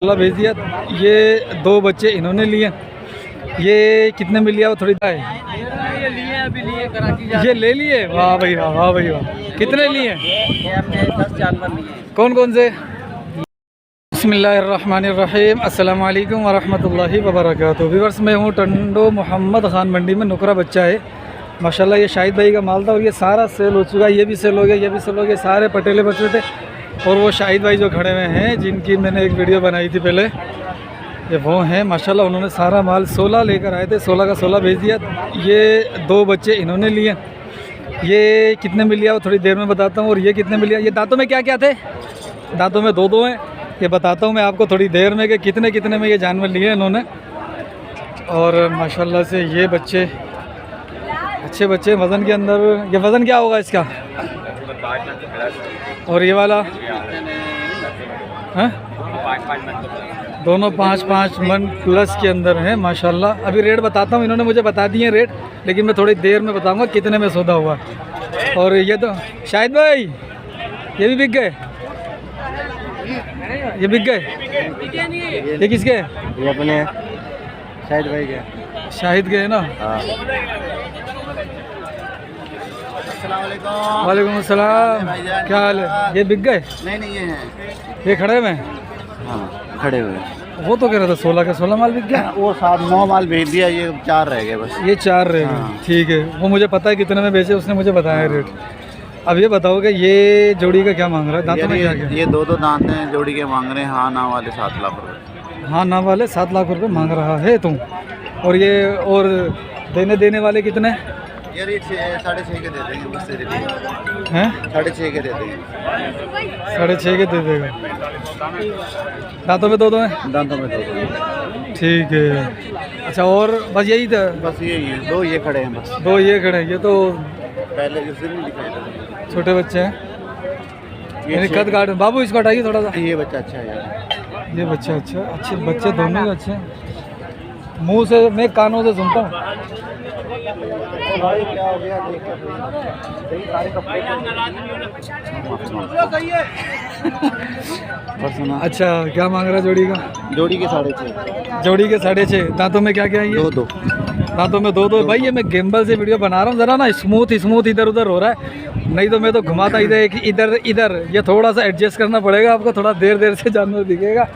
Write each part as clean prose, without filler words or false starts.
अल्लाह भेज दिया। ये दो बच्चे इन्होंने लिए। ये कितने में लिया वो थोड़ी है? ये लिए अभी लिए कराची ये ले लिए। वाह भाई वाह, वाह भाई वाह। कितने लिए? ये हमने 10 जानवर लिए। कौन कौन से? बिस्मिल्लाहिर्रहमानिर्रहीम। अस्सलाम वालेकुम वरहमतुल्लाहि वबरकातुहू। व्यूअर्स, मैं हूँ टंडो मोहम्मद ख़ान मंडी में। नुकरा बच्चा है माशाल्लाह। ये शाहिद भाई का माल था और ये सारा सेल हो चुका है। ये भी सेल हो गया, ये भी सेल हो गया। सारे पटेले बचे थे और वो शाहिद भाई जो खड़े हुए हैं, जिनकी मैंने एक वीडियो बनाई थी पहले, ये वो हैं माशाल्लाह। उन्होंने सारा माल 16 लेकर आए थे, 16 का 16 भेज दिया। ये दो बच्चे इन्होंने लिए। ये कितने में लिया वो थोड़ी देर में बताता हूँ। और ये कितने में लिया? ये दांतों में क्या क्या थे? दांतों में दो हैं। ये बताता हूँ मैं आपको थोड़ी देर में कि कितने कितने में ये जानवर लिए इन्होंने। और माशाल्लाह से ये बच्चे अच्छे बच्चे। वज़न के अंदर ये वज़न क्या होगा इसका? और ये वाला हैं? दोनों 5-5 मन प्लस के अंदर हैं माशाल्लाह। अभी रेट बताता हूँ, इन्होंने मुझे बता दिए रेट, लेकिन मैं थोड़ी देर में बताऊंगा कितने में सौदा हुआ। और ये तो शाहिद भाई ये भी बिक गए, ये बिक गए। ये किसके? ये अपने शाहिद भाई के। शाहिद के है ना? वालेकुम अस्सलाम। क्या हाल है? ये बिक गए? नहीं ये हैं। ये खड़े हुए? हाँ खड़े हुए। वो तो कह रहा था 16 का 16 माल बिक गया। वो 7-9 माल भेज दिया, ये 4 रह गए बस। ये 4 रहे गए। हाँ। ठीक है, वो मुझे पता है कितने में बेचे, उसने मुझे बताया रेट। अब ये बताओ कि ये जोड़ी का क्या मांग रहा है? दांतों में क्या क्या? ये दो दांत हैं, जोड़ी के मांग रहे हैं। हाँ ना वाले 7 लाख रुपए। हाँ ना वाले 7 लाख रुपए मांग रहा है तुम। और ये और देने वाले कितने यार ये 6.5 के दे देंगे बस तेरे लिए। हैं? 6.5 के दे देंगे। 6.5 के दे देगा। दांतों में दो हैं? दांतों में 2 ठीक है। अच्छा, और बस यही था? बस यही है, 2 ये खड़े हैं बस। 2 ये खड़े हैं। ये तो पहले किसी ने दिखाया था। छोटे बच्चे हैं, यानी कद काट। बाबू इसको हटाइए थोड़ा सा। ये बच्चा अच्छा है यार। ये बच्चा अच्छा, अच्छे बच्चे दोनों ही अच्छे हैं। मुंह से मैं कानों से सुनता हूँ। भाई क्या हो गया? सारे कपड़े अच्छा, क्या मांग रहा है जोड़ी का? जोड़ी के 6.5। जोड़ी के 6.5। दांतों में क्या क्या है? ये 2 दांतों में 2 भाई। ये मैं गिम्बल से वीडियो बना रहा हूँ, ज़रा ना स्मूथ इधर उधर हो रहा है, नहीं तो मैं तो घुमाता इधर। ये थोड़ा सा एडजस्ट करना पड़ेगा आपको, थोड़ा देर से जानवर दिखेगा।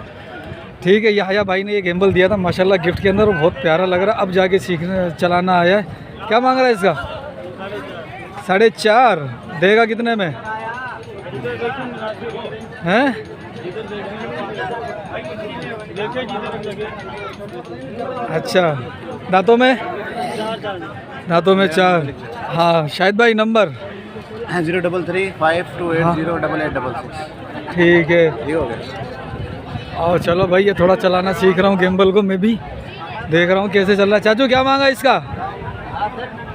ठीक है। याहया भाई ने ये गिम्बल दिया था माशाल्लाह गिफ्ट के अंदर, वो बहुत प्यारा लग रहा है। अब जाके सीखने चलाना आया है। क्या मांग रहा है इसका? 4.5 देगा कितने में? हैं? अच्छा, दांतों में 4। हाँ शाहिद भाई, नंबर 03352808866। ठीक है। ये हो गया। और चलो भाई, ये थोड़ा चलाना सीख रहा हूँ गिम्बल को, मैं भी देख रहा हूँ कैसे चल रहा है। चाचू क्या मांगा इसका?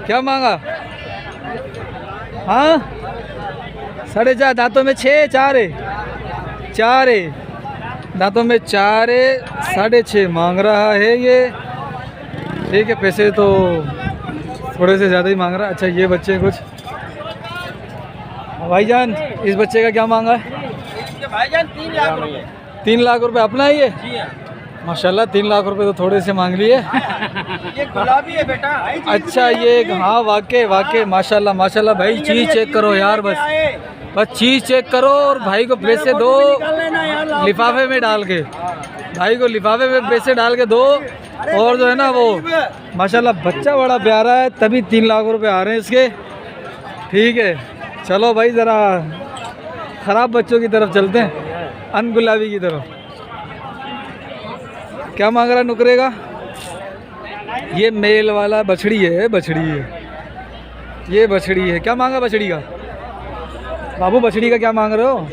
क्या मांगा? हाँ 4.5। दांतों में 4 है। दांतों में 4 है। 6.5 मांग रहा है ये। ठीक है, पैसे तो थोड़े से ज़्यादा ही मांग रहा है। अच्छा, ये बच्चे कुछ भाईजान, इस बच्चे का क्या मांगा है? भाईजान 3 लाख रुपए। 3 लाख रुपए अपना ही है? माशाल्लाह 3 लाख रुपए तो थोड़े से मांग लिए। ये गुलाबी है बेटा। अच्छा, ये हाँ वाकई माशाल्लाह भाई। चीज़ चेक करो यार, बस चीज़ चेक करो और भाई को पैसे दो लिफाफे में डाल के। भाई को लिफाफे में पैसे डाल के दो। और जो है ना वो माशाल्लाह बच्चा बड़ा प्यारा है, तभी 3 लाख रुपए आ रहे हैं इसके। ठीक है, चलो भाई ज़रा ख़राब बच्चों की तरफ चलते हैं, अनगुलाबी की तरफ। क्या मांग रहा है नुकरे का? ये मेल वाला बछड़ी है। ये बछड़ी है। क्या मांगा बछड़ी का? बाबू बछड़ी का क्या मांग रहे हो?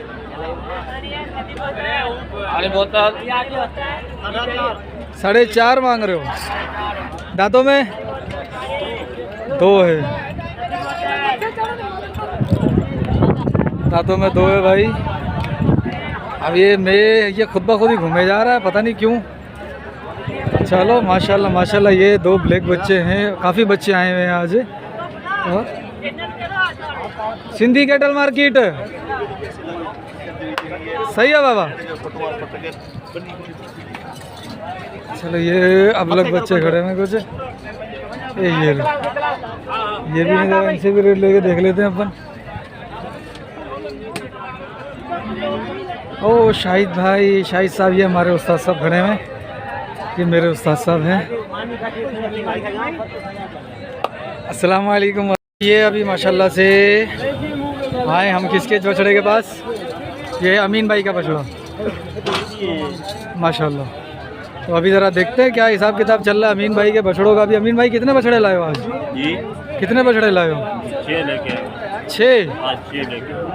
4.5 मांग रहे हो। दांतों में 2 है। दांतों में 2 है भाई। अब ये खुद ब खुद ही घूमे जा रहा है, पता नहीं क्यों। चलो माशाल्लाह ये 2 ब्लैक बच्चे हैं। काफ़ी बच्चे आए हुए हैं आज। और सिंधी कैटल मार्केट सही है बाबा। चलो ये अब लोग बच्चे खड़े हैं कुछ, ये लो। ये भी नहीं, जरा इनसे भी रेट लेके देख लेते हैं अपन। ओ शाहिद भाई, शाहिद साहब, ये हमारे उस्ताद साहब खड़े हैं, ये मेरे उस्ताद साहब हैं। अस्सलाम वालेकुम। ये अभी माशाल्लाह से आए हम किसके बछड़े के पास, ये अमीन भाई का बछड़ा माशाल्लाह। तो अभी ज़रा देखते हैं क्या हिसाब किताब चल रहा है अमीन भाई के बछड़ों का। अभी अमीन भाई कितने बछड़े लाए हो आज जी? कितने बछड़े लाए हो? 6 लेके। 6?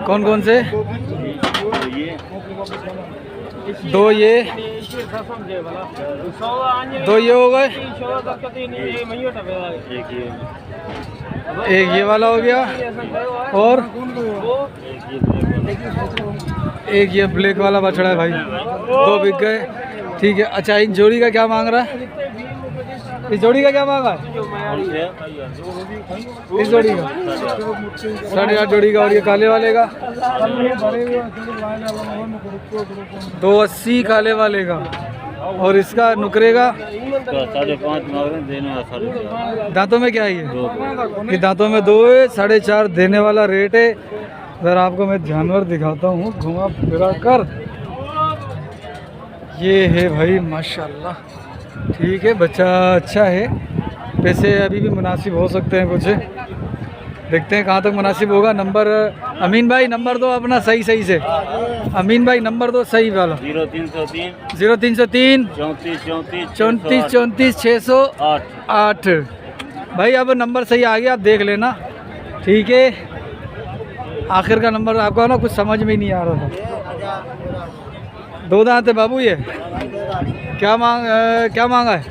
कौन कौन से? दो ये हो गए, एक ये वाला हो गया, और एक ये ब्लैक वाला बछड़ा है भाई, 2 बिक गए। ठीक है। अच्छा, इन जोड़ी का क्या मांग रहा है? इस जोड़ी का क्या मांगा है? इस जोड़ी का 8.5 जोड़ी का, और ये काले वाले का 280 काले वाले का, और इसका नुकरे का 5.5 दांतों में क्या है ये दांतों में 2 है, 4.5 देने वाला रेट है। ज़रा आपको मैं जानवर दिखाता हूँ घुमा फिरा कर। ये है भाई माशाल्लाह। ठीक है, बच्चा अच्छा है, पैसे अभी भी मुनासिब हो सकते हैं कुछ, देखते हैं कहाँ तक मुनासिब होगा। नंबर अमीन भाई नंबर दो अपना सही से, अमीन भाई नंबर दो सही वाला। 0303 34 34 608 भाई। अब नंबर सही आ गया, आप देख लेना। ठीक है, आखिर का नंबर आपका ना कुछ समझ में ही नहीं आ रहा था। 2 दांत है बाबू। ये क्या मांगा है?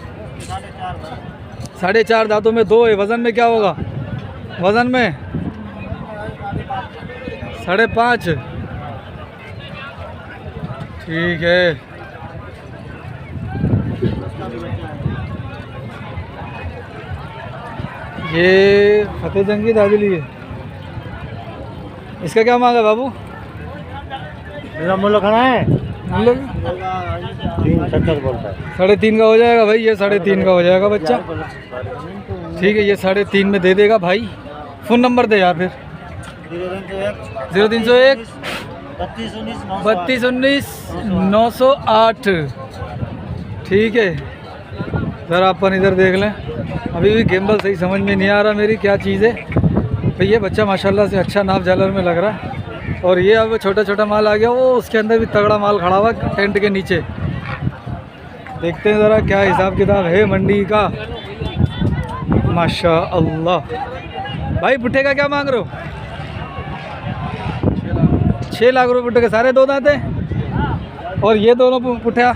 4.5 दांतों में 2 है। वज़न में क्या होगा? वज़न में 5.5। ठीक है। ये फतेह जंग की दादली है। इसका क्या मांगा बाबू? मेरा मुल्क खाना है, मतलब 370 बोलता है। 3.5 का हो जाएगा भाई, ये 3.5 का हो जाएगा बच्चा। ठीक है, ये 3.5 में दे देगा भाई। फ़ोन नंबर दे यार फिर। 0301 32 19 908। ठीक है, ज़रा अपन इधर देख लें। अभी भी गेम्बल सही समझ में नहीं आ रहा मेरी क्या चीज़ है भाई। ये बच्चा माशाल्लाह से अच्छा नाप जालर में लग रहा है। और ये अब छोटा माल आ गया, वो उसके अंदर भी तगड़ा माल खड़ा हुआ टेंट के नीचे। देखते हैं ज़रा क्या हिसाब किताब है मंडी का। माशाअल्लाह भाई। पुट्ठे का क्या मांग रहे हो? 6 लाख रुपये पुट्ठे के, सारे 2 दांत हैं। और ये दोनों पुट्ठा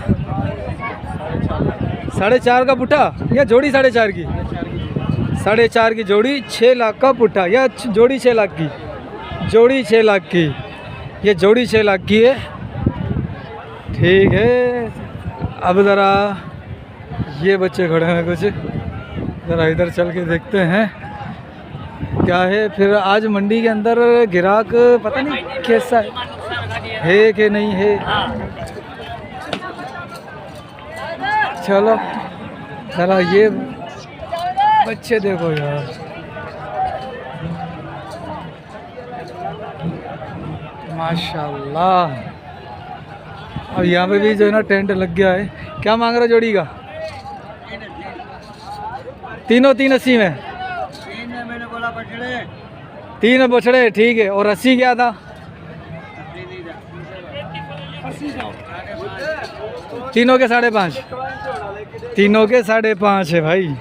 4.5 का पुट्ठा, या जोड़ी 4.5 की? 4.5 की जोड़ी 6 लाख का पुट्ठा, या जोड़ी 6 लाख की? जोड़ी 6 लाख की, ये जोड़ी 6 लाख की है। ठीक है। अब ज़रा ये बच्चे खड़े हैं कुछ, ज़रा इधर चल के देखते हैं क्या है। फिर आज मंडी के अंदर गिराक पता नहीं कैसा है कि नहीं है। चलो ज़रा ये बच्चे देखो यार, माशाल्लाह। अब यहाँ पे भी जो है ना टेंट लग गया है। क्या मांग रहा जोड़ी का? तीनों 380 में? मैंने बोला बछड़े 3 बछड़े। ठीक है। और 80 क्या था? तीनों के 5.5। तीनों के 5.5 है भाई।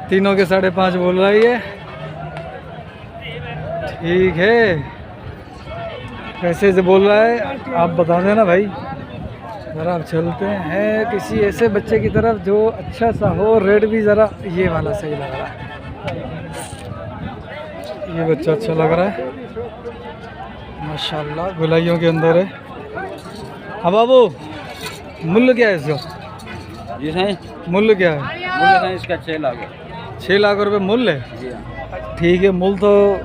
तीनों के 5.5 बोल रहा है ये। ठीक है, कैसे से बोल रहा है आप बता देना भाई। ज़रा अब चलते हैं किसी ऐसे बच्चे की तरफ जो अच्छा सा हो, रेट भी ज़रा ये वाला सही लग रहा है। ये बच्चा अच्छा लग रहा है माशाल्लाह, गुलाइयों के अंदर है। हाँ बाबू, मूल्य क्या है इसका? जी नहीं, मूल्य क्या है? मूल्य नहीं इसका 6 लाख है। 6 लाख रुपए मूल्य है। ठीक है, मूल्य तो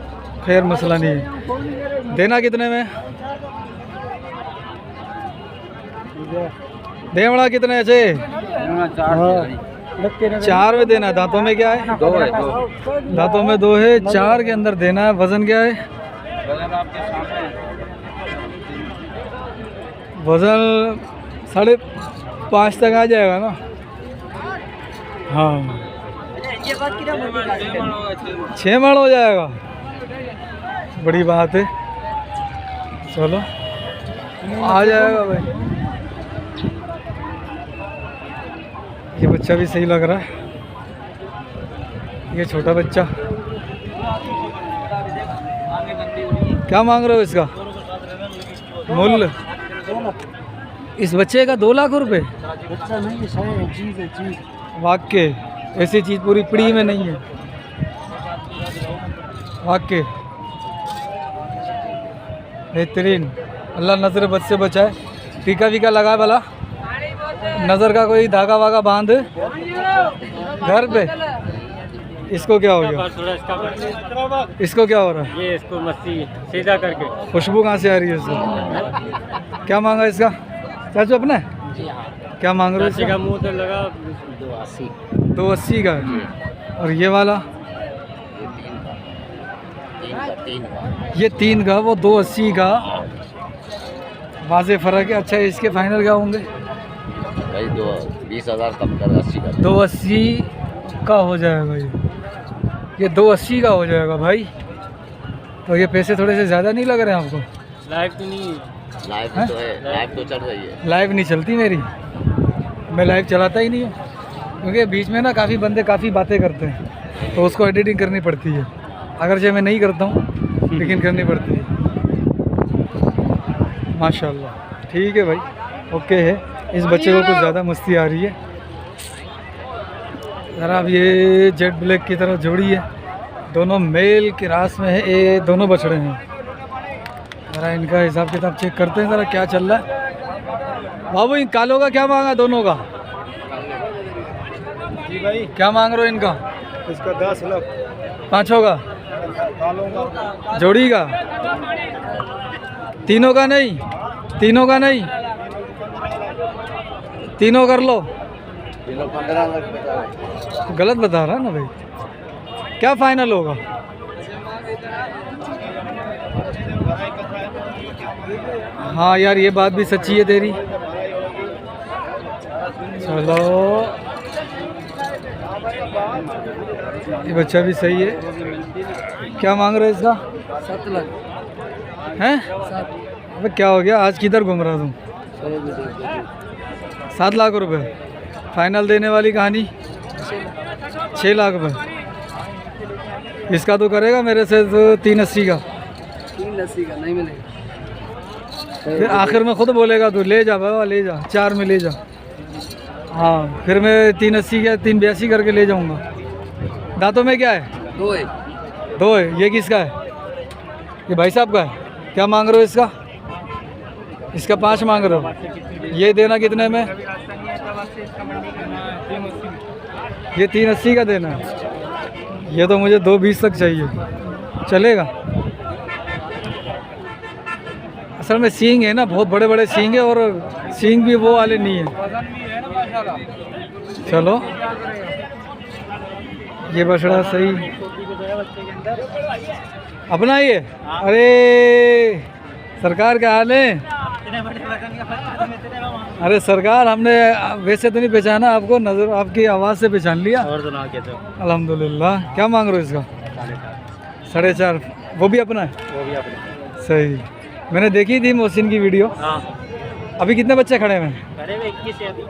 खैर मसला नहीं है। देना कितने में? देवड़ा कितने अच्छे? 4 में देना है। दांतों में क्या है? 2 है 2। दांतों में 2 है, 4 के अंदर देना है। वजन क्या है? वजन 5.5 तक आ जाएगा ना? हाँ 6 मण हो जाएगा, बड़ी बात है। चलो आ जाएगा भाई। ये बच्चा भी सही लग रहा है, ये छोटा बच्चा। क्या मांग रहे हो इसका मूल्य? इस बच्चे का 2 लाख रुपए? बच्चा नहीं है, चीज है चीज। वाक्य ऐसी चीज़ पूरी पीढ़ी में नहीं है। वाक्य बेहतरीन। अल्लाह नजर बद से बचाए। टीका वीका लगा भला, नज़र का कोई धागा वागा बांध घर पे। इसको क्या हो गया? इसको क्या हो रहा है? ये इसको मस्ती सीधा करके। खुशबू कहाँ से आ रही है इसको? क्या मांगा इसका चाचू अपने? क्या मांग रहे हो इसका? मुंह तो लगा 280 का है। और ये वाला? ये 3 का, वो 280 का। वाज़े फ़र्क है। अच्छा इसके फाइनल क्या होंगे? भाई 20,000 कम कर 80 का। 280 का हो जाएगा ये 280 का हो जाएगा भाई। तो ये पैसे थोड़े से ज़्यादा नहीं लग रहे हैं आपको? लाइव तो नहीं, लाइव तो है, लाइव तो चल रही है। लाइव नहीं चलती मेरी, मैं लाइव चलाता ही नहीं हूँ, क्योंकि बीच में ना काफ़ी बंदे काफ़ी बातें करते हैं, तो उसको एडिटिंग करनी पड़ती है। अगरचे मैं नहीं करता हूँ, लेकिन करनी पड़ती है। माशाल्लाह ठीक है भाई, ओके है। इस बच्चे को कुछ ज़्यादा मस्ती आ रही है। ज़रा अब ये जेट ब्लैक की तरफ जोड़ी है, दोनों मेल के रास में है, ये दोनों बछड़े हैं। ज़रा इनका हिसाब किताब चेक करते हैं ज़रा क्या चल रहा है। बाबू इन कालों का क्या मांगा? दोनों का जी भाई। क्या मांग रहे हो इनका? इसका 10 लाख। पाँचों का? जोड़ी का? तीनों का नहीं? तीनों का नहीं, तीनों कर लो। 15 लाख बता रहे। गलत बता रहा ना भाई। क्या फाइनल होगा? हाँ यार ये बात भी सच्ची है तेरी। चलो ये बच्चा भी सही है। क्या मांग रहे हो इसका? 7 लाख हैं? अबे क्या हो गया, आज किधर घूम रहा तुम? 7 लाख रुपए फाइनल देने वाली कहानी? 6 लाख रुपए। इसका तो करेगा मेरे से तो 380 का। 380 का नहीं मिलेगा। फिर आखिर में खुद बोलेगा तू ले जा बाबा ले जा, 4 में ले जा। हाँ फिर मैं 380 का 382 करके ले जाऊंगा। दांतों में क्या है? 2 है। 2 है। ये किसका है? ये भाई साहब का है। क्या मांग रहे हो इसका? इसका 5 मांग रहे हो। ये देना कितने में? ये 380 का देना है। ये तो मुझे 220 तक चाहिए, चलेगा? असल में सींग है ना, बहुत बड़े बड़े सींग है, और सींग भी वो वाले नहीं है। चलो ये बछड़ा सही अपना ही है। अरे सरकार क्या हाल है? अरे सरकार हमने वैसे तो नहीं पहचाना आपको, नजर आपकी आवाज़ से पहचान लिया। और तो ना कहते हो। अल्हम्दुलिल्लाह। क्या मांग रहे हो इसका? 4.5। वो भी अपना है? वो भी अपने। सही, मैंने देखी थी मोहसिन की वीडियो। हाँ अभी कितने बच्चे खड़े हुए हैं? खड़े हुए 21 है अभी।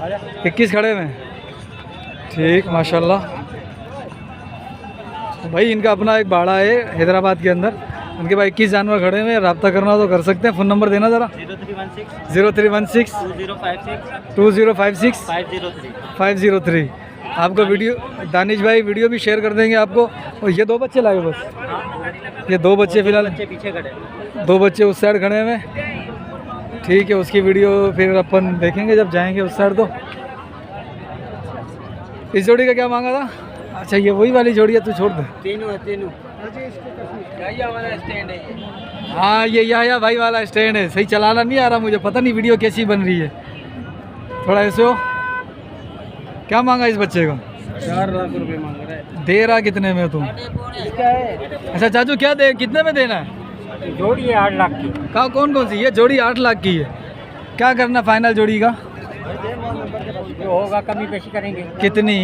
21 खड़े हुए हैं। ठीक माशाल्लाह। भाई इनका अपना एक बाड़ा है हैदराबाद के अंदर, उनके पास 21 जानवर खड़े हुए हैं। रब्ता करना तो कर सकते हैं। फ़ोन नंबर देना ज़रा। 0316 2056 503। आपको वीडियो दानिश भाई वीडियो भी शेयर कर देंगे आपको। और ये 2 बच्चे लाए बस, ये 2 बच्चे फिलहाल, पीछे खड़े। 2 बच्चे उस साइड खड़े हुए। ठीक है, उसकी वीडियो फिर अपन देखेंगे जब जाएंगे उस साइड। तो इस जोड़ी का क्या मांगा था? अच्छा ये वही वाली जोड़ी है, तू छोड़ दे। तीनों हाँ ये या भाई वाला स्टैंड है। सही चलाना नहीं आ रहा मुझे, पता नहीं वीडियो कैसी बन रही है। थोड़ा ऐसे हो। क्या मांगा इस बच्चे को? 4 लाख रुपए मांग रहा है। दे रहा कितने में तुम? इसका है अच्छा चाचू क्या दे, कितने में देना है? जोड़ी है 8 लाख की। कहा कौन कौन सी? ये जोड़ी 8 लाख की है। क्या करना फाइनल जोड़ी का? जो होगा कमी पेशी करेंगे। कितनी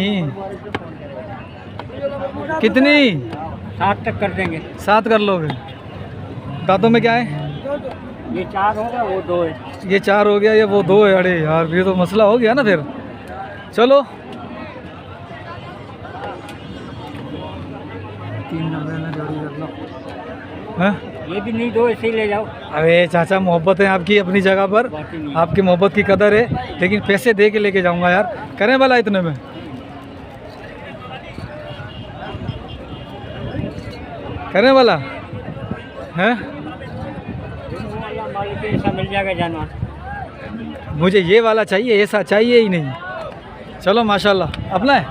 कितनी? 7 तक कर देंगे। 7 कर लोगे? दांतों में क्या है? ये 4 होगा, वो 2 है। ये 4 हो गया, ये वो 2 है। अरे यार ये तो मसला हो गया ना फिर। चलो 390 में जोड़ी कर लो। हाँ ये भी नहीं, 2 ऐसे ही ले जाओ। अरे चाचा मोहब्बत है आपकी अपनी जगह पर, बाकी नहीं। आपकी मोहब्बत की कदर है, लेकिन पैसे दे के लेके जाऊंगा यार। करें वाला इतने में? करें वाला है? मालिक को ऐसा मिल जाएगा जानवर। मुझे ये वाला चाहिए, ऐसा चाहिए ही नहीं। चलो माशाल्लाह। अपना है?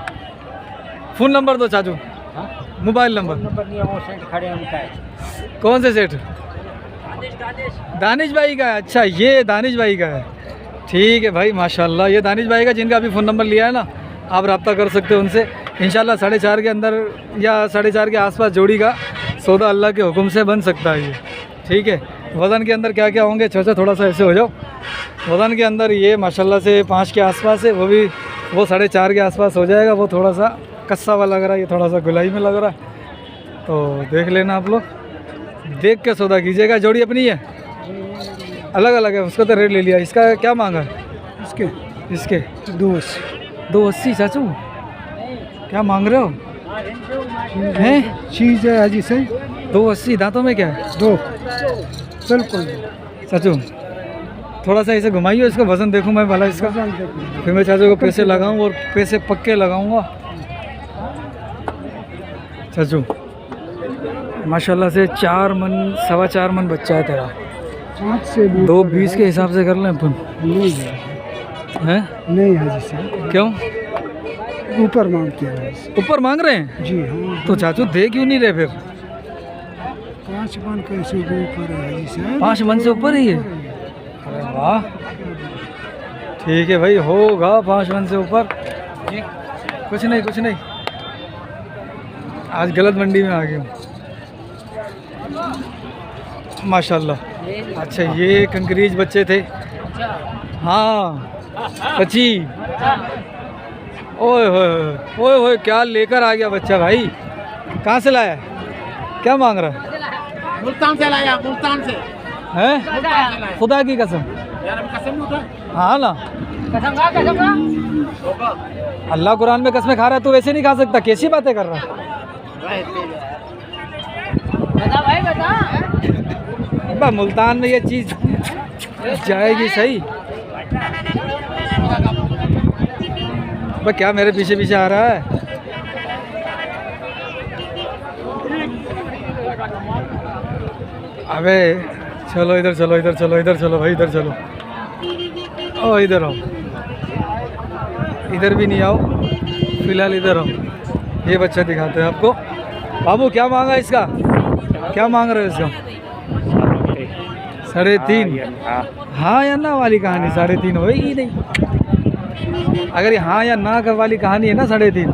फ़ोन नंबर दो चाचू, मोबाइल नंबर। नंबर नहीं है, वो सेंट खड़े हैं उनका है। कौन से सेठ? दानिश भाई का है। अच्छा ये दानिश भाई का है। ठीक है भाई माशाल्लाह। ये दानिश भाई का जिनका अभी फ़ोन नंबर लिया है ना, आप रब्ता कर सकते हो उनसे। इंशाल्लाह 4.5 के अंदर या 4.5 के आसपास जोड़ी का सौदा अल्लाह के हुक्म से बन सकता है ये। ठीक है। वज़न के अंदर क्या क्या होंगे? चाचा थोड़ा सा ऐसे हो जाओ। वज़न के अंदर ये माशाल्लाह से 5 के आसपास है, वो भी वो 4.5 के आसपास हो जाएगा। वो थोड़ा सा कस्सा हुआ लग रहा है, ये थोड़ा सा गुलाई में लग रहा है। तो देख लेना आप लोग, देख के सौदा कीजिएगा। जोड़ी अपनी है, अलग अलग है, उसका तो रेट ले लिया। इसका क्या मांगा? इसके 280 चाचू क्या मांग रहे हो? हैं चीज़ है हाजी सही। 280। दांतों में क्या है? 2 बिल्कुल। चाचू थोड़ा सा इसे घुमाइए, इसका वज़न देखूँ मैं भला इसका, फिर मैं चाचू को पैसे लगाऊँ और पैसे पक्के लगाऊँगा। चाचू माशाल्लाह से 4 मन 4.25 मन बच्चा है तेरा। 5 से 2.20 के हिसाब से कर लें अपन? हैं? नहीं हाजी साहब, क्यों ऊपर मांगते हैं। ऊपर मांग रहे हैं? जी हाँ। तो चाचू दे क्यों नहीं रहे फिर? 5 मन कैसे ऊपर है हाजी साहब? 5 मन से ऊपर ही है? अरे वाह, ठीक है भाई, होगा 5 मन से ऊपर। कुछ नहीं कुछ नहीं, आज गलत मंडी में आ गया हूँ माशाल्लाह। अच्छा ये कंकरीज बच्चे थे? हाँ सच्ची। ओए होए ओए, क्या लेकर आ गया बच्चा भाई। कहाँ से लाया? क्या मांग रहा है? मुल्तान से लाया, मुल्तान से। हैं? खुदा की कसम। यार हम कसम उठा। हाँ ना, अल्लाह कुरान में कसमें खा रहा है, तू वैसे नहीं खा सकता। कैसी बातें कर रहा है? बता भाई बता। बा मुल्तान में ये चीज़ जाएगी सही? बा क्या मेरे पीछे पीछे आ रहा है? अबे चलो इधर चलो, इधर चलो, इधर चलो भाई, इधर चलो। ओ इधर आओ, इधर भी नहीं आओ, फिलहाल इधर आओ। ये बच्चा दिखाते हैं आपको। बाबू क्या मांगा इसका? क्या मांग रहे हो इसका? 3.5। हाँ या ना वाली कहानी 3.5 होगी नहीं। अगर ये हाँ या ना का वाली कहानी है ना 3.5,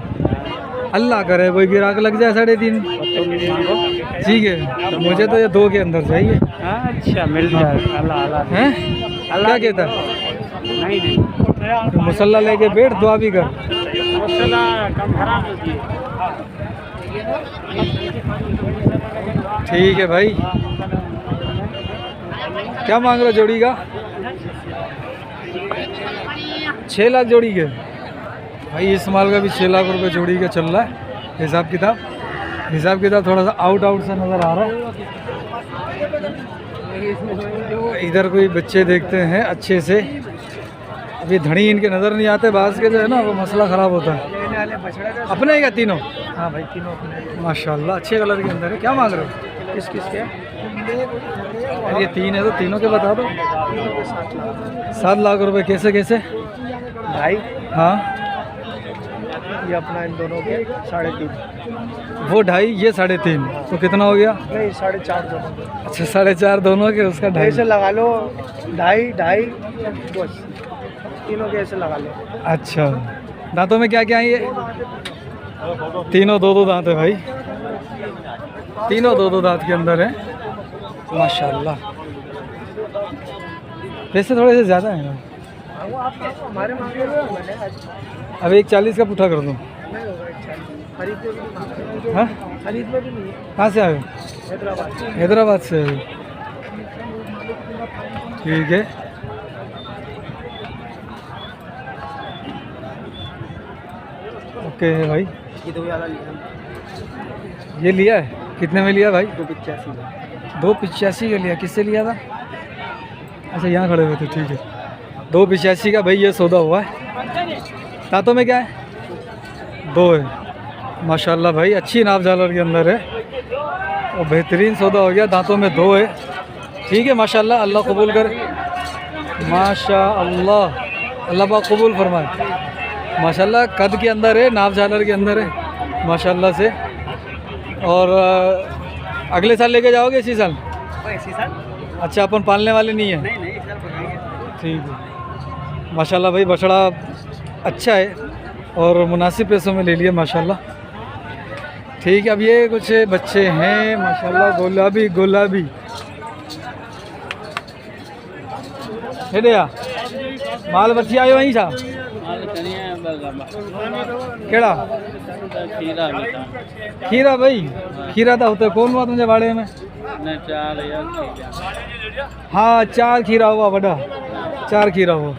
अल्लाह करे कोई गिराक लग जाए 3.5। ठीक है, तो मुझे तो ये 2 के अंदर चाहिए। अच्छा मिल जाएगा। अल्लाह हैं? क्या कहता है? नहीं तो मुसल्ला लेके बैठ, दुआ भी कर। ठीक है भाई, क्या मांग रहे हो जोड़ी का? 6 लाख जोड़ी के भाई। इस माल का भी 6 लाख रुपए जोड़ी का चल रहा है। हिसाब किताब थोड़ा सा आउट सा नज़र आ रहा है। इधर कोई बच्चे देखते हैं अच्छे से। अभी धड़ी इनके नज़र नहीं आते, बाज के जो है ना वो मसला ख़राब होता है। अपने ही क्या तीनों? हाँ भाई तीनों अपने। माशाल्लाह अच्छे कलर के अंदर है। क्या मांग रहे हो? किस किस के? ये 3 है तो तीनों के बता दो। 7 लाख रुपए। कैसे कैसे? भाई हाँ ये अपना इन दोनों के 3.5। वो 2.5, ये 3.5, तो कितना हो गया? नहीं 4.5 दोनों। अच्छा 4.5 दोनों के, उसका 2.5 ऐसे लगा लो 2.5 बस। तीनों के ऐसे लगा लो। अच्छा, दांतों में क्या क्या है ये? तीनों दो दो दांत है भाई, तीनों दो दो दांत के अंदर है माशाल्लाह। पैसे थोड़े से ज़्यादा हैं हमारे मांगे मैंने अब 140 का पुट्ठा कर दूँ। खरीद में भी नहीं, हाँ, खरीद में भी नहीं है। कहाँ से आए हो? हैदराबाद। हैदराबाद से आए हो। ठीक है, ओके है भाई। ये दो वाला लिया ये लिया है, कितने में लिया भाई? 285 में। 285 का लिया, किससे लिया था? अच्छा, यहाँ खड़े हुए थे, ठीक है। 285 का भाई ये सौदा हुआ है। दांतों में क्या है? 2 है माशाल्लाह भाई, अच्छी नाप झालर के अंदर है और बेहतरीन सौदा हो गया। दांतों में 2 है, ठीक है माशाल्लाह। अल्लाह कबूल करे, माशाल्लाह, अल्लाह पाक कबूल फरमाए। माशाल्लाह कद के अंदर है, नाप झालर के अंदर है माशाल्लाह से। और अगले साल लेके जाओगे इसी साल? इसी साल? अच्छा, अपन पालने वाले नहीं है? नहीं इस साल बनाएंगे। ठीक है माशाल्लाह भाई, बछड़ा अच्छा है और मुनासिब पैसों में ले लिया माशाल्लाह। ठीक है, अब ये कुछ बच्चे हैं माशाल्लाह, गुलाबी गुलाबी। हेडिया माल बच्ची आयो वहीं था केड़ा? खीरा भाई, खीरा था होता कौन हुआ तुझे बाड़े में? हाँ, 4 खीरा हुआ बड़ा, 4 खीरा हुआ।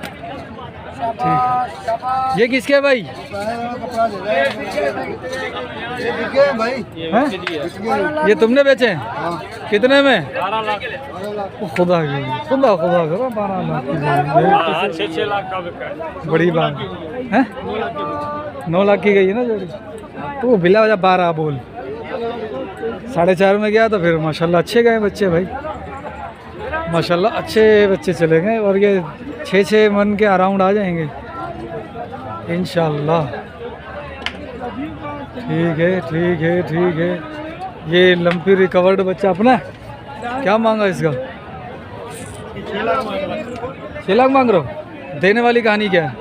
ठीक, ये किसके भाई? हैं? ये तुमने बेचे हैं? कितने में? 12 लाख। खुदा की खुदा खुदा करो, 12 लाख की 6 लाख का बड़ी बात है। 9 लाख की गई है ना जोड़ी, तो बिला वजह 12 बोल। 4.5 में गया तो फिर माशाल्लाह अच्छे गए बच्चे भाई, माशाल्लाह अच्छे बच्चे चले गए। और ये 6 मन के अराउंड आ जाएंगे इंशाल्लाह। ठीक है ठीक है ठीक है। ये लंपी रिकवर्ड बच्चा अपना है, क्या मांगा इसका? 6 लाख मांग रहे हो? देने वाली कहानी क्या है?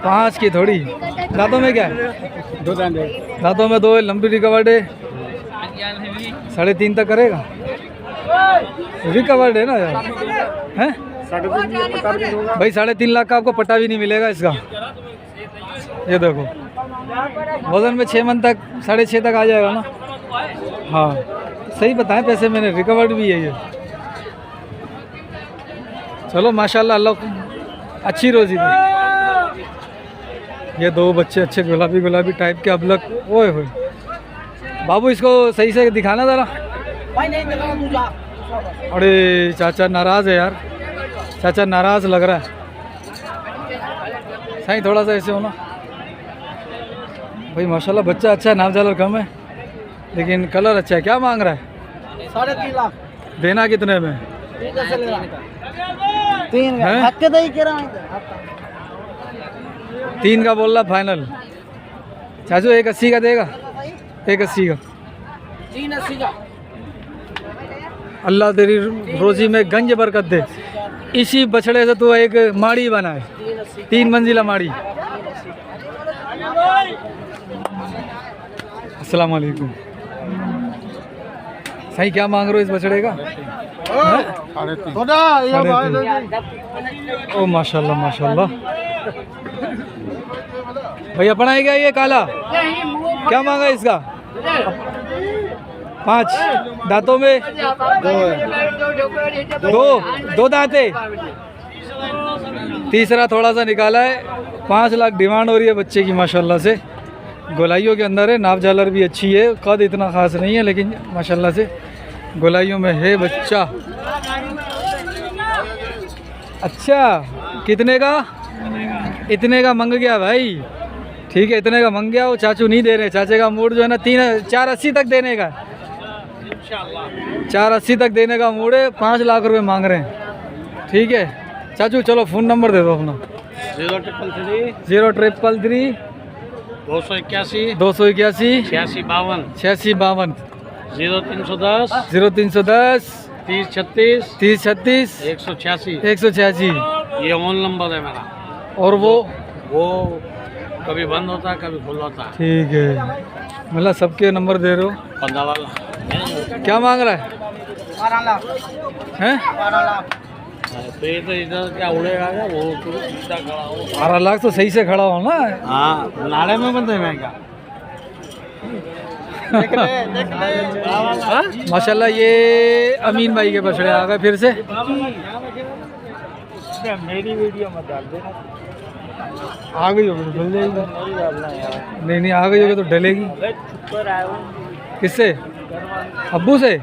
5 की थोड़ी। दांतों में क्या है? 2 दांत है। दांतों में 2 है, लंबी रिकवर्ड है, 3.5 तक करेगा। रिकवर्ड है ना यार, हैं? 3.5 भाई 3.5 लाख का आपको पट्टा भी नहीं मिलेगा इसका। ये देखो वजन में 6 मन तक, 6.5 तक आ जाएगा ना। हाँ सही बताएं पैसे, मैंने रिकवर्ड भी है ये। चलो माशाल्लाह, अल्लाह अच्छी रोजी दे। ये 2 बच्चे अच्छे गुलाबी गुलाबी टाइप के अबलक। ओए होए बाबू, इसको सही से दिखाना ज़रा। अरे चाचा नाराज़ है यार, चाचा नाराज़ लग रहा है। सही थोड़ा सा ऐसे होना भाई। माशाल्लाह बच्चा अच्छा है, नाप झालर कम है लेकिन कलर अच्छा है। क्या मांग रहा है? 3.5 लाख। देना कितने में? 3 हैं? हक के दही के रहा 3 का बोल रहा फाइनल। चाचू 1.80 का देगा? 1.80 का। 3.80 का। अल्लाह तेरी रोजी में गंज बरकत दे। इसी बछड़े से तू एक माड़ी बनाए, 3 मंजिला माड़ी। अस्सलाम वालेकुम। सही क्या मांग रहे हो इस बछड़े का? हैं? 3.5। ओ माशाल्लाह माशाल्लाह। भाई अपना है क्या ये काला? क्या मांगा इसका? 5 दांतों में 2 दांते। तीसरा थोड़ा सा निकाला है। 5 लाख डिमांड हो रही है बच्चे की माशाल्लाह से। गोलाइयों के अंदर है, नाप झालर भी अच्छी है, कद इतना ख़ास नहीं है लेकिन माशाल्लाह से गोलाइयों में है बच्चा। अच्छा कितने का? इतने का मंग गया भाई। ठीक है, इतने का मंग गया। वो चाचू नहीं दे रहे, चाचे का मूड जो है ना 4.80 तक देने का, 4.80 तक देने का मूड है। 5 लाख रुपए मांग रहे हैं। ठीक है चाचू, चलो फ़ोन नंबर दे दो अपना। 033 033 281 281 86 52 86 52 0310 0310 3036 3036 186 186। ये ऑन नंबर है मेरा। और वो कभी बंद होता है कभी खुला होता है। ठीक है, मतलब सबके नंबर दे रहे हो। 15 वाला क्या मांग रहा है? 12 लाख हैं? 12 लाख। तो ये तो इधर क्या उड़ेगा क्या, वो तो सीधा खड़ा हो। 12 लाख तो सही से खड़ा हो ना। हाँ नाड़े में बंद है मैं क्या। हाँ? माशाल्लाह ये अमीन भाई के बछड़े आ गए फिर से। मेरी वीडियो मत डाल देना। आ गई होगी तो डल जाएगी। नहीं नहीं, आ गई होगी तो डलेगी। किससे? अब्बू से?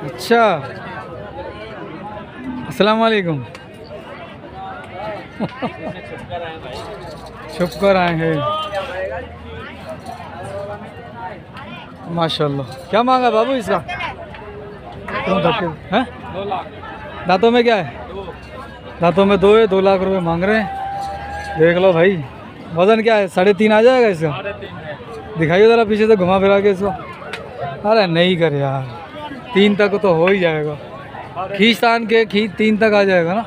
अच्छा, अस्सलाम वालेकुम। छुप कर आए हैं माशाल्लाह। क्या मांगा बाबू इसका? क्यों धक्के हैं? 2 लाख। दांतों में क्या है? दांतों में 2 है, 2 लाख रुपए मांग रहे हैं। देख लो भाई, वजन क्या है? 3.5 आ जाएगा इसका? 3.5 दिखाइए ज़रा पीछे से घुमा फिरा के इसको। अरे नहीं कर यार, 3 तक तो हो ही जाएगा। खींच तान के 3 तक आ जाएगा ना।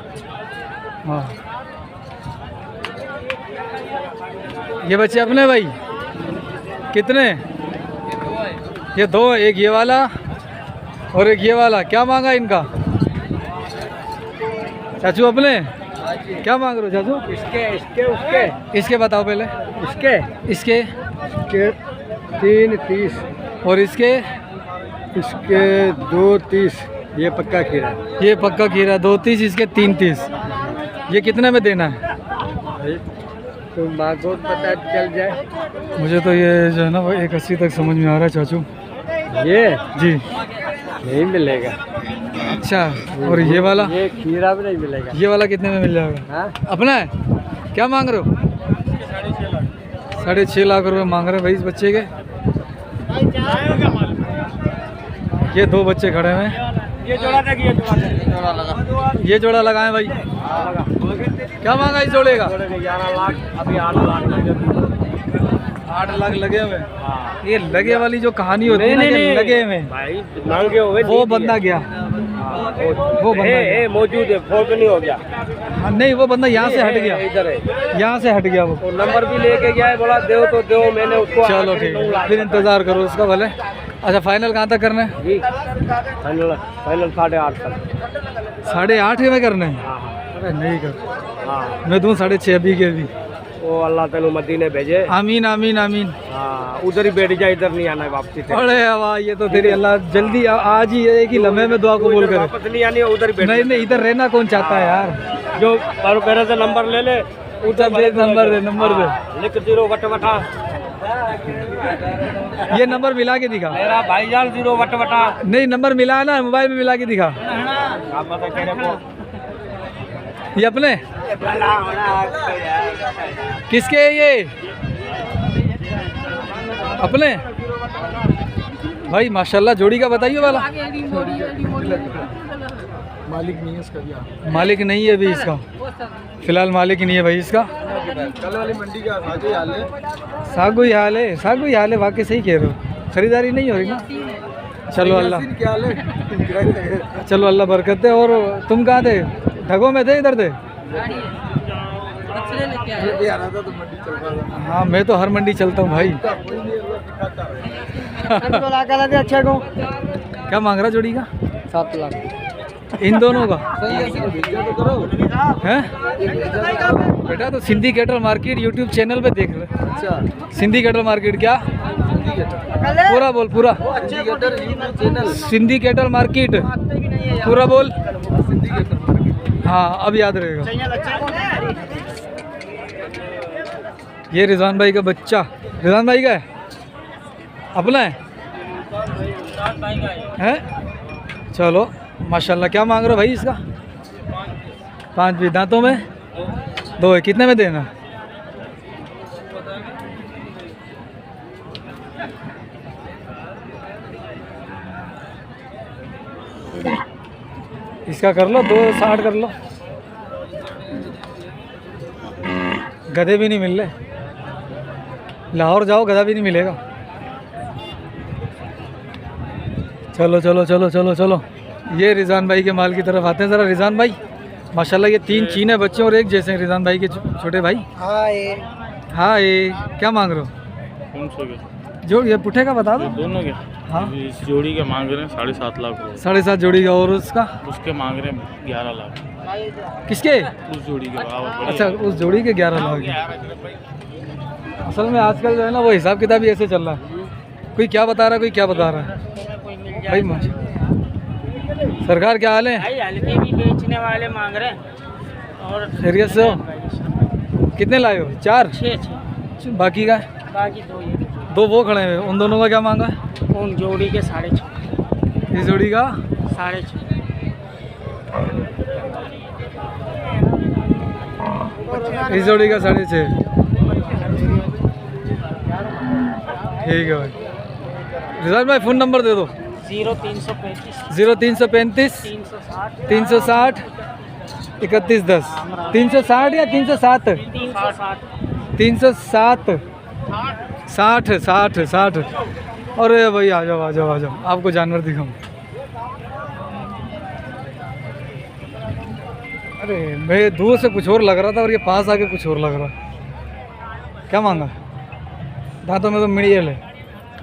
हाँ, ये बच्चे अपने भाई कितने? ये 2, एक ये वाला और एक ये वाला। क्या मांगा इनका चाचू? अपने क्या मांग रहे हो चाचू? इसके बताओ पहले। इसके 3.30 और इसके 2.30। ये पक्का खीरा। ये पक्का खीरा 2.30, इसके 3.30। ये कितने में देना है? तो मांगो पता चल जाए। मुझे तो ये जो है ना वो 1.80 तक समझ में आ रहा है चाचू। ये जी नहीं मिलेगा। अच्छा, और ये वाला? ये खीरा भी नहीं मिलेगा। ये वाला कितने में मिल जाएगा? हाँ? अपना है? क्या मांग रहे हो? 6.5 लाख रुपए मांग रहे हैं भाई इस बच्चे के। ये 2 बच्चे खड़े हुए हैं। ये जोड़ा लगा। ये जोड़ा लगाए भाई। क्या मांगा इस जोड़े का? 11 लाख। अभी 8 लाख लगे। 8 लाख लगे हुए। ये लगे वाली जो कहानी होती है ना कि लगे हुए भाई मांगे हुए वो बंदा गया। वो बंदा गया। मौजूद है, फोन नहीं हो गया। हाँ, नहीं वो बंदा यहाँ से हट गया। इधर है। यहाँ से हट गया वो। तो नंबर भी लेके गया है, बोला दो तो दो। मैंने उसको चलो ठीक है, फिर इंतज़ार करो उसका भले। अच्छा, फाइनल कहाँ तक करना है? जी फाइनल 8.5 तक। 8.5 में करना है? हाँ अरे नहीं कर, हाँ। मैं दूँ 6.5 अभी के भी। वो अल्लाह तेनु मदीने भेजे। आमीन आमीन आमीन। हाँ, उधर ही बैठ जा, इधर नहीं आना है वापसी से। अरे वाह, ये तो तेरी अल्लाह जल्दी आज ही एक ही लम्हे में दुआ कबूल करे। वापस नहीं आनी है, उधर ही बैठ। नहीं नहीं, इधर रहना कौन चाहता है यार। जो मेरे से नंबर ले ले, उधर दे, नंबर दे, नंबर दे। लिख 0 वटा। ये नंबर मिला के दिखा। मेरा भाईजान 0 वटा। नहीं, नंबर मिला ना, मोबाइल में मिला के दिखा। ये अपने किसके है ये? अपने भाई माशाल्लाह। जोड़ी का बताइए वाला। मालिक नहीं है इसका। मालिक नहीं है अभी इसका, फिलहाल मालिक नहीं है भाई इसका। कल वाली मंडी का सागु हाल है। सागु ही हाल है। वाकई सही कह रहे हो, खरीदारी नहीं हो रही ना। चलो अल्लाह, चलो अल्लाह बरकत दे। और तुम कहाँ थे? ढगों में थे? इधर थे? हाँ, मैं तो हर मंडी चलता हूँ भाई। अच्छा को क्या मांग रहा जोड़ी का? 7 लाख। इन दोनों का है? बेटा तो Sindhi cattle market YouTube channel पे देख रहे। अच्छा, सिंधी कैटल मार्केट क्या? पूरा बोल, पूरा। सिंधी कैटल मार्केट पूरा बोल। हाँ, अब याद रहेगा। ये रिजवान भाई का बच्चा। रिजवान भाई का है? अपना है? हैं? चलो माशाल्लाह। क्या मांग रहे हो भाई इसका? 5 भी। दांतों में 2 है। कितने में देना? इसका कर लो 2.60 कर लो। गधे भी नहीं मिल रहे। लाहौर जाओ, गधा भी नहीं मिलेगा। चलो चलो चलो चलो चलो। ये रिजान भाई के माल की तरफ आते हैं ज़रा। रिजान भाई माशाल्लाह ये 3 चीने बच्चे और एक जैसे हैं रिजान भाई के छोटे भाई। हाँ ये क्या मांग रहे हो? कौन सो के जो ये पुट्ठे का बता दो। दोनों के हाँ इस जोड़ी के मांग रहे हैं 7.5 लाख रुपए। 7.5 जोड़ी का, और उसका उसके मांग रहे हैं 11 लाख। किसके? उस जोड़ी के बराबर अच्छा उस जोड़ी के 11 लाख के। असल में आजकल जो है ना वो हिसाब किताब ही ऐसे चल रहा है, कोई क्या बता रहा है कोई क्या बता रहा है भाई। सरकार क्या हाल है? भाई हल्के भी बेचने वाले मांग रहे हैं और खैरियत से हो? कितने लाए हो? 4? 6 बाकी का? बाकी 2 ये 2 वो खड़े हैं, उन दोनों का क्या मांगा? उन जोड़ी के 6.5 इस जोड़ी का 6.5 इस जोड़ी का 6.5। ठीक है भाई। रिजान भाई फ़ोन नंबर दे दो। 0335 0335 360 360 3110। 360 या 307? 307 60। अरे भाई आ जाओ आपको जानवर दिखाऊं। अरे मैं दूर से कुछ और लग रहा था और ये पास आके कुछ और लग रहा। क्या मांगा? दांतों में तो मिड़ियल है।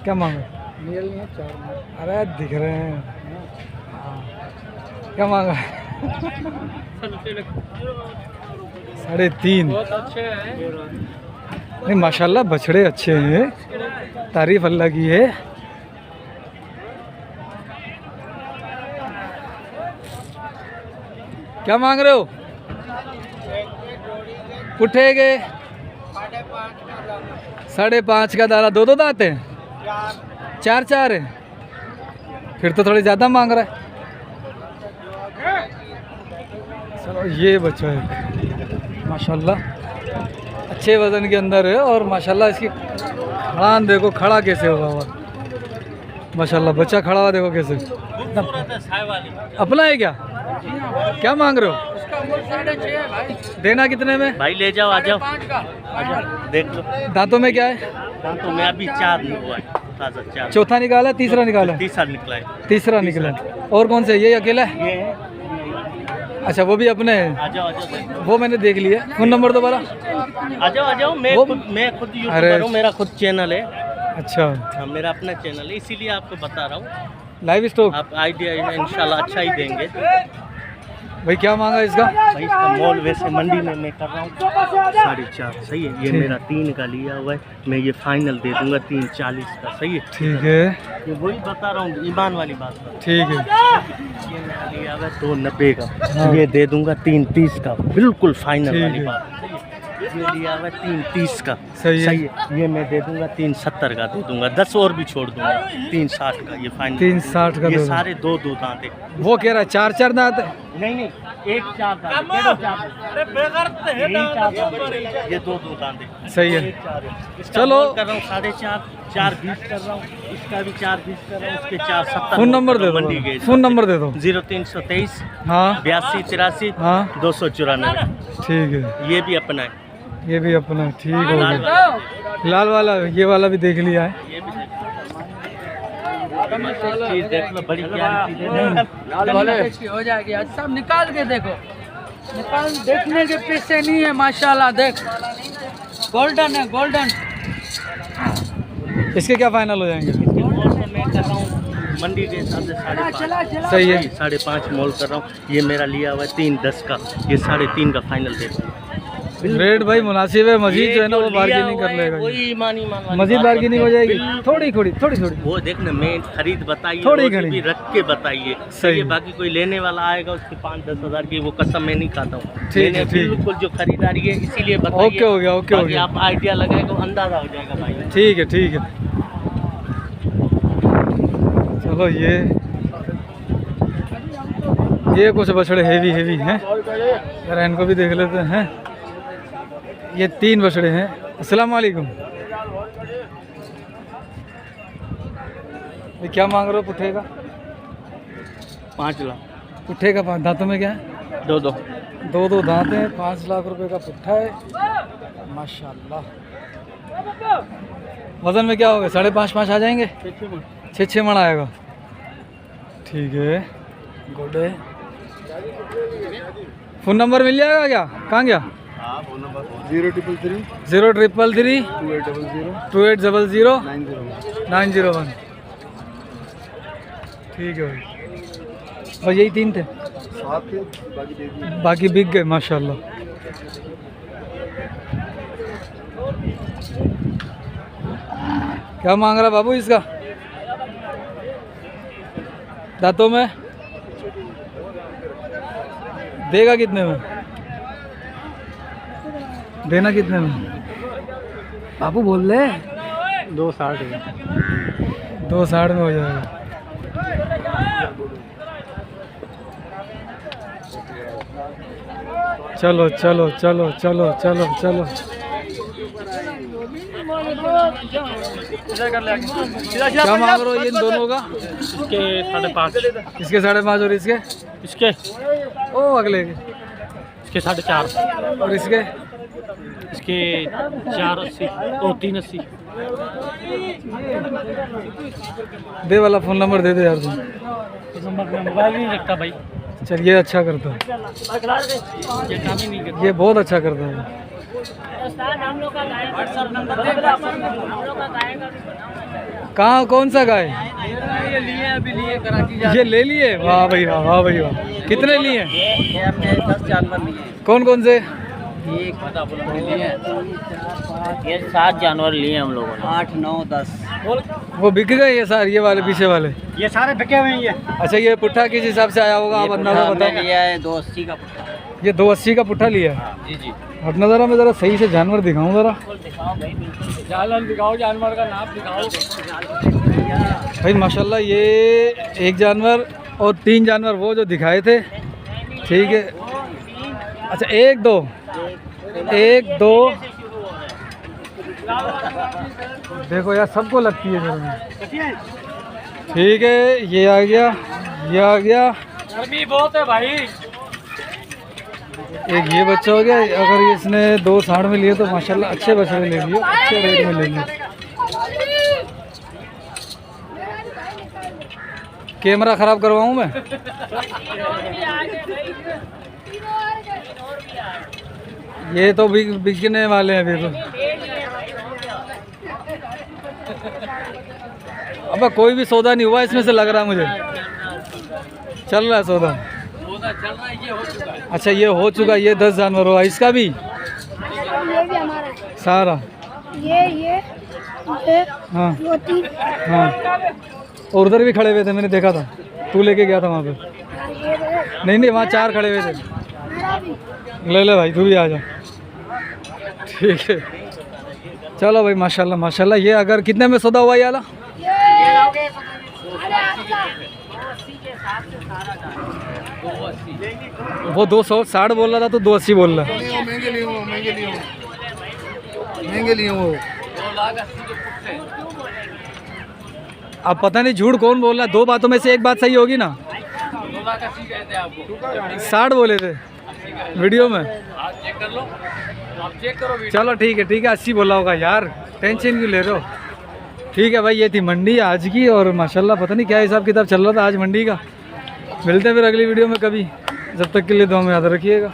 क्या मांगा? मिड़ियल नहीं है, 4। अरे दिख रहे हैं। क्या मांगा? 3.5। बहुत अच्छे हैं। नहीं माशाल्लाह बछड़े अच्छे हैं, तारीफ अल्लाह की है। क्या मांग रहे हो? पुट्ठे के 5.5 का दाना। 2 दांत हैं? 4 है। फिर तो थोड़ी ज़्यादा मांग रहा है। चलो ये बच्चा है माशाल्लाह अच्छे वज़न के अंदर है और माशाल्लाह इसकी खड़ान देखो, खड़ा कैसे हुआ हुआ माशाल्लाह। बच्चा खड़ा हुआ देखो कैसे। अपना है क्या? क्या मांग रहे हो? देना कितने में? भाई ले जाओ, आ जाओ देख लो। दांतों में क्या है? दांतों में अभी 4 हुआ है, ताजा 4। चौथा निकाला, तीसरा निकाला? तीसरा निकला है। तीसरा निकला। और कौन से? ये अकेला है? ये है। अच्छा वो भी अपने हैं? आ जाओ वो मैंने देख लिया। फोन नंबर दोबारा? आ जाओ। मैं खुद यूट्यूबर हूँ, मेरा खुद चैनल है। अच्छा हाँ मेरा अपना चैनल है, इसीलिए आपको बता रहा हूँ। Live stock? आप आइडिया इंशाल्लाह अच्छा ही देंगे। भाई क्या मांगा इसका? भाई इसका मोल वैसे मंडी में मैं कर रहा हूँ 4.5। सही है। ये ठीक। मेरा 3 का लिया हुआ है, मैं ये फाइनल दे दूंगा 3.40 का। सही है। ठीक है ये वही बता रहा हूँ, ईमान वाली बात है। ठीक है। ये मेरा लिया हुआ है 2.90 का, ये दे दूंगा 3.30 का, बिल्कुल फाइनल ठीक वाली है। बात। ये लिया हुआ है 3.30 का। सही है। ये मैं दे दूंगा 3.70 का दे दूंगा, 10 और भी छोड़ दूंगा 3.60 का। ये फाइनल 3.60 का ये दे दो। सारे 2 दांत है। वो कह रहा है 4 दांत है। नहीं एक 4 दांत है, यही 4 दांत है। ये 2 दांत है। सही है। एक 4 है। इसका चलो। मोल कर रहा हूँ 4.5, 4.20 कर रहा हूँ। इसका भी 4.20 कर रहा हूँ, उसके 4.70। फोन नंबर दे दो। मंडी गए। फोन नंबर दे दो। 0323 हाँ 82 83 हाँ 294। ठीक है। ये भी अपना है। ये भी अपना ठीक हो लाल गया। वाला। लाल वाला ये वाला भी देख लिया है। ये भी चीज देख लो, बड़ी गारंटी हो जाएगी। आज सब निकाल के देखो, निकाल देखने के पैसे नहीं है माशाल्लाह। देख गोल्डन है, गोल्डन। इसके क्या फाइनल हो जाएंगे? मैं कर रहा हूँ मंडी के हिसाब से 5.5। सही है। 5.5 मोल कर रहा हूँ। ये मेरा लिया हुआ है 3.10 का, ये 3.5 का फाइनल दे दूँगा। रेट भाई मुनासिब है। मजीद जो है ना वो लिया बार्गेनिंग हुआ कर है, लेगा। वही ईमान वाली मजीद बात बार्गेनिंग हो जाएगी। बिल्कुल। थोड़ी। वो देख ना, मैं खरीद बताइए, थोड़ी वो घनी। भी रख के बताइए। सही ये है। बाकी कोई लेने वाला आएगा उसकी 5-10 हज़ार की वो कसम मैं नहीं खाता हूँ। ठीक है, मैंने ठीक है। बिल्कुल जो खरीदारी है इसीलिए बताइए। ओके हो गया, ओके हो बाकी गया। आप आइडिया लगाएगा तो अंदाजा हो जाएगा भाई। ठीक है। चलो ये कुछ बछड़े हेवी हैं। जरा इनको भी देख लेते हैं। ये 3 बछड़े हैं। अस्सलाम वालेकुम। ये क्या मांग रहे हो पुट्ठे का? 5 लाख। पुट्ठे का 5 दांतों में क्या है? 2 दांत हैं। 5 लाख रुपए का पुट्ठा है माशाल्लाह। वजन में क्या होगा? 5.5 आ जाएंगे? 6 मन आएगा। ठीक है। गुड है। फ़ोन नंबर मिल जाएगा क्या? कहाँ गया? 033 033 2800 2800 901। ठीक है भाई। और यही 3 थे, 7 थे, बाकी दे दिए। बाकी बिक गए माशाल्लाह। क्या मांग रहा बाबू इसका? दांतों में देगा कितने में? देना कितने में? बाबू बोल रहे 260 260 में हो जाएगा। चलो चलो चलो चलो चलो चलो। क्या मांग रहे हो ये इन दोनों का? इसके 5.5 इसके 5.5 और इसके? इसके ओ अगले के। इसके 4.5 और इसके? इसके 480 और 380। दे वाला फ़ोन नंबर दे दे यार तुम। नंबर में मोबाइल नहीं रखता भाई, चलिए अच्छा करता है, ये काम ही नहीं करता। ये बहुत अच्छा करता है। कहाँ कौन सा गाय? ये लिए अभी लिए कराची ये ले लिए? वाह भाई वाह, वाह भाई वाह। कितने लिए? ये हमने 10 जानवर लिए। कौन कौन से? ये ये 7 जानवर लिए हम लोगों ने। 8 9 10। वो बिक गए ये सारे, ये वाले पीछे वाले? ये सारे बिके हुए हैं ये। अच्छा ये पुट्ठा किस हिसाब से आया होगा आप अंदाजा बताओ। लिया है 280 का पुट्ठा। ये 280 का पुट्ठा लिया है। जी जी। हटना ज़रा, मैं ज़रा सही से जानवर दिखाऊं ज़रा। जालन दिखाओ, जानवर का नाम दिखाओ। भाई माशाल्लाह ये एक जानवर और 3 जानवर वो जो दिखाए थे। ठीक है, अच्छा 1 2 1 2 देखो यार सबको लगती है जरूर। ठीक है, ये आ गया, ये आ गया। गर्मी बहुत है भाई। एक ये बच्चा हो गया। अगर ये इसने 260 में लिए तो माशाल्लाह अच्छे बछड़े ले लिए, अच्छे रेट में ले लिए। कैमरा ख़राब करवाऊँ मैं? ये तो बिकने वाले हैं अभी तो। अब कोई भी सौदा नहीं हुआ इसमें से लग रहा है मुझे। चल रहा है सौदा? अच्छा ये हो चुका, ये 10 जानवर हुआ। इसका भी ये भी हमारा है। सारा? ये हाँ वो 3 हाँ। और उधर भी खड़े हुए थे, मैंने देखा था, तू लेके गया था वहाँ पे। नहीं नहीं, वहाँ 4 खड़े हुए थे। मेरा भी। ले ले भाई, तू भी आ जा। ठीक है, चलो भाई माशाल्लाह माशाल्लाह। ये अगर कितने में सौदा हुआ ये वाला? वो 260 बोल रहा था, तो 280 बोल रहा है। महंगे लिए वो, महंगे लिए वो। अब पता नहीं झूठ कौन बोल रहा है, 2 बातों में से एक बात सही होगी ना। 60 बोले थे वीडियो में। चलो ठीक है 80 बोला होगा यार, टेंशन क्यों ले रहे हो। ठीक है भाई, ये थी मंडी आज की। और माशाल्लाह पता नहीं क्या हिसाब किताब चल रहा था आज मंडी का। मिलते हैं फिर अगली वीडियो में कभी। जब तक के लिए दुआ में याद रखिएगा।